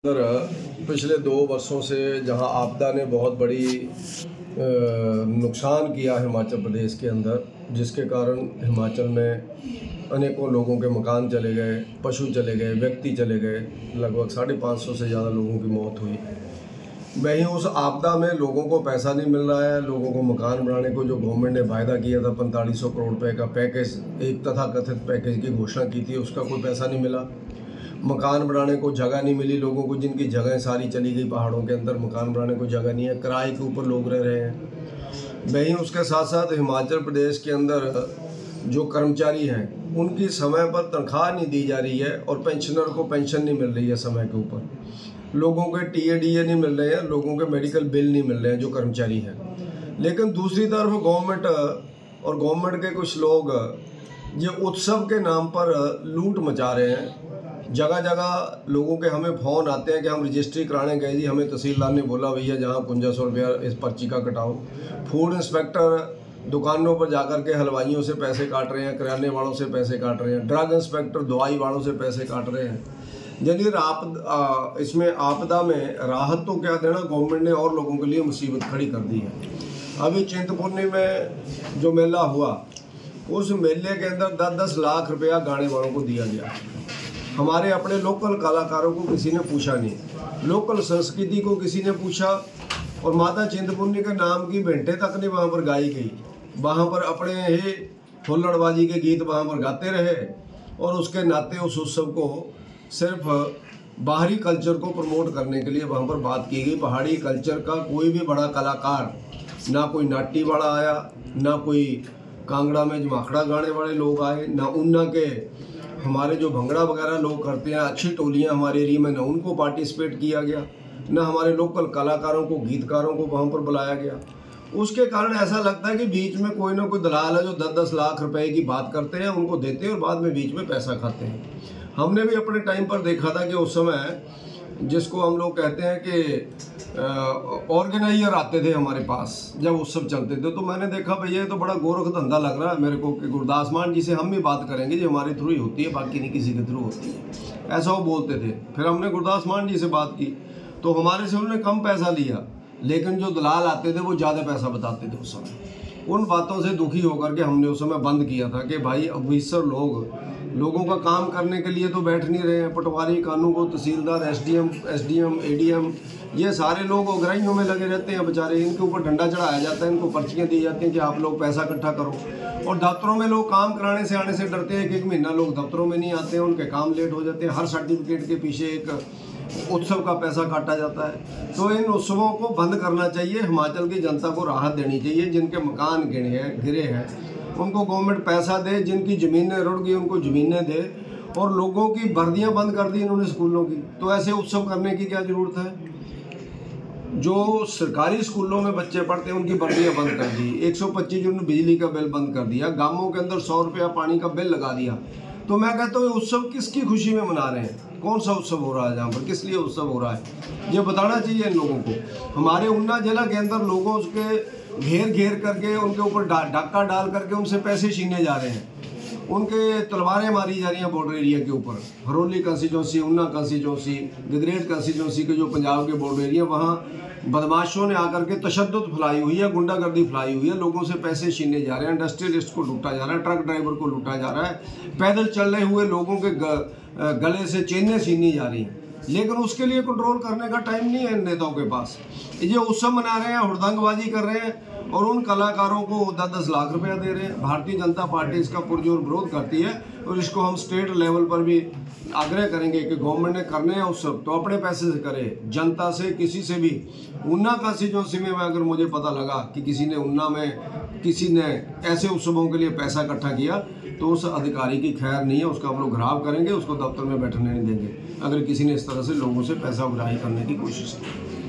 पिछले 2 वर्षों से जहां आपदा ने बहुत बड़ी नुकसान किया हिमाचल प्रदेश के अंदर, जिसके कारण हिमाचल में अनेकों लोगों के मकान चले गए, पशु चले गए, व्यक्ति चले गए, लगभग 550 से ज़्यादा लोगों की मौत हुई। वहीं उस आपदा में लोगों को पैसा नहीं मिल रहा है। लोगों को मकान बनाने को जो गवर्नमेंट ने वायदा किया था 4500 करोड़ रुपए का पैकेज, एक तथाकथित पैकेज की घोषणा की थी, उसका कोई पैसा नहीं मिला। मकान बनाने को जगह नहीं मिली लोगों को, जिनकी जगह सारी चली गई पहाड़ों के अंदर, मकान बनाने को जगह नहीं है, किराए के ऊपर लोग रह रहे हैं। वहीं उसके साथ साथ हिमाचल प्रदेश के अंदर जो कर्मचारी हैं उनकी समय पर तनख्वाह नहीं दी जा रही है और पेंशनर को पेंशन नहीं मिल रही है समय के ऊपर। लोगों के टीए नहीं मिल रहे हैं, लोगों के मेडिकल बिल नहीं मिल रहे हैं जो कर्मचारी हैं। लेकिन दूसरी तरफ गवर्नमेंट के कुछ लोग ये उत्सव के नाम पर लूट मचा रहे हैं। जगह जगह लोगों के हमें फ़ोन आते हैं कि हम रजिस्ट्री कराने गए जी, हमें तहसीलदार ने बोला भैया जहाँ 5500 रुपया इस पर्ची का कटाओ। फूड इंस्पेक्टर दुकानों पर जाकर के हलवाइयों से पैसे काट रहे हैं, किराने वालों से पैसे काट रहे हैं, ड्रग इंस्पेक्टर दवाई वालों से पैसे काट रहे हैं। यानी इसमें आपदा में राहत तो क्या देना, गवर्नमेंट ने और लोगों के लिए मुसीबत खड़ी कर दी है। अभी चिंतपूर्णी में जो मेला हुआ, उस मेले के अंदर 10-10 लाख रुपया गाने वालों को दिया गया। हमारे अपने लोकल कलाकारों को किसी ने पूछा नहीं, लोकल संस्कृति को किसी ने पूछा, और माता चिंतपूर्णी के नाम की भेंटे तक नहीं वहाँ पर गाई गई। वहाँ पर अपने ही हुल्लड़बाजी के गीत वहाँ पर गाते रहे, और उसके नाते उस उत्सव को सिर्फ बाहरी कल्चर को प्रमोट करने के लिए वहाँ पर बात की गई। पहाड़ी कल्चर का कोई भी बड़ा कलाकार, ना कोई नाटी वाला आया, ना कोई कांगड़ा में जमाखड़ा गाने वाले लोग आए, ना ऊना के हमारे जो भंगड़ा वगैरह लोग करते हैं, अच्छी टोलियाँ हमारे एरिया में, ना उनको पार्टिसिपेट किया गया, ना हमारे लोकल कलाकारों को, गीतकारों को वहाँ पर बुलाया गया। उसके कारण ऐसा लगता है कि बीच में कोई ना कोई दलाल है जो 10-10 लाख रुपए की बात करते हैं, उनको देते हैं और बाद में बीच में पैसा खाते हैं। हमने भी अपने टाइम पर देखा था कि उस समय जिसको हम लोग कहते हैं कि ऑर्गेनाइजर आते थे हमारे पास जब उत्सव चलते थे, तो मैंने देखा भैया ये तो बड़ा गोरख धंधा लग रहा है मेरे को कि गुरदास मान जी से हम भी बात करेंगे जी, हमारे थ्रू ही होती है, बाकी नहीं किसी के थ्रू होती है, ऐसा वो बोलते थे। फिर हमने गुरदास मान जी से बात की तो हमारे से उन्होंने कम पैसा लिया, लेकिन जो दलाल आते थे वो ज़्यादा पैसा बताते थे उस समय। उन बातों से दुखी होकर के हमने उस समय बंद किया था कि भाई ऑफिसर लोगों का काम करने के लिए तो बैठ नहीं रहे हैं। पटवारी, कानून, तहसीलदार, एसडीएम, एडीएम, ये सारे लोग उगराइयों में लगे रहते हैं बेचारे। इनके ऊपर डंडा चढ़ाया जाता है, इनको पर्चियाँ दी जाती हैं कि आप लोग पैसा इकट्ठा करो। और दफ्तरों में लोग काम कराने से आने से डरते हैं कि 1 महीना लोग दफ्तरों में नहीं आते हैं, उनके काम लेट हो जाते हैं। हर सर्टिफिकेट के पीछे एक उत्सव का पैसा काटा जाता है। तो इन उत्सवों को बंद करना चाहिए, हिमाचल की जनता को राहत देनी चाहिए। जिनके मकान गिरे हैं उनको गवर्नमेंट पैसा दे, जिनकी ज़मीनें रुड़ गई उनको ज़मीनें दे, और लोगों की वर्दियां बंद कर दी इन्होंने स्कूलों की, तो ऐसे उत्सव करने की क्या ज़रूरत है। जो सरकारी स्कूलों में बच्चे पढ़ते हैं उनकी वर्दियां बंद कर दी, 125 यूनिट बिजली का बिल बंद कर दिया, गांवों के अंदर 100 रुपया पानी का बिल लगा दिया। तो मैं कहता हूँ उत्सव किसकी खुशी में मना रहे हैं, कौन सा उत्सव हो रहा है, जहाँ पर किस लिए उत्सव हो रहा है, ये बताना चाहिए इन लोगों को। हमारे ऊना जिला के अंदर लोगों के घेर करके उनके ऊपर डाका डाल करके उनसे पैसे छीने जा रहे हैं, उनके तलवारें मारी जा रही हैं बॉर्डर एरिया के ऊपर। Haroli constituency, Una constituency, Gagret constituency के जो पंजाब के बॉर्डर एरिया, वहाँ बदमाशों ने आकर के तशद्दुद फैलाई हुई है, गुंडागर्दी फैलाई हुई है, लोगों से पैसे छीने जा रहे हैं, इंडस्ट्रियलिस्ट को लूटा जा रहा है, ट्रक ड्राइवर को लूटा जा रहा है, पैदल चल रहे हुए लोगों के गले से चेनें छीनी जा रही हैं। लेकिन उसके लिए कंट्रोल करने का टाइम नहीं है इन नेताओं के पास। ये उत्सव मना रहे हैं, हुड़दंगबाजी कर रहे हैं और उन कलाकारों को 10-10 लाख रुपया दे रहे हैं। भारतीय जनता पार्टी इसका पुरजोर विरोध करती है, और इसको हम स्टेट लेवल पर भी आग्रह करेंगे कि गवर्नमेंट ने करने हैं उत्सव तो अपने पैसे से करे, जनता से, किसी से भी। ऊना कंस्टिट्यूंसी में अगर मुझे पता लगा कि किसी ने ऐसे उत्सवों के लिए पैसा इकट्ठा किया, तो उस अधिकारी की खैर नहीं है, उसका हम लोग घराव करेंगे, उसको दफ्तर में बैठने नहीं देंगे अगर किसी ने इस तरह से लोगों से पैसा उगाही करने की कोशिश की।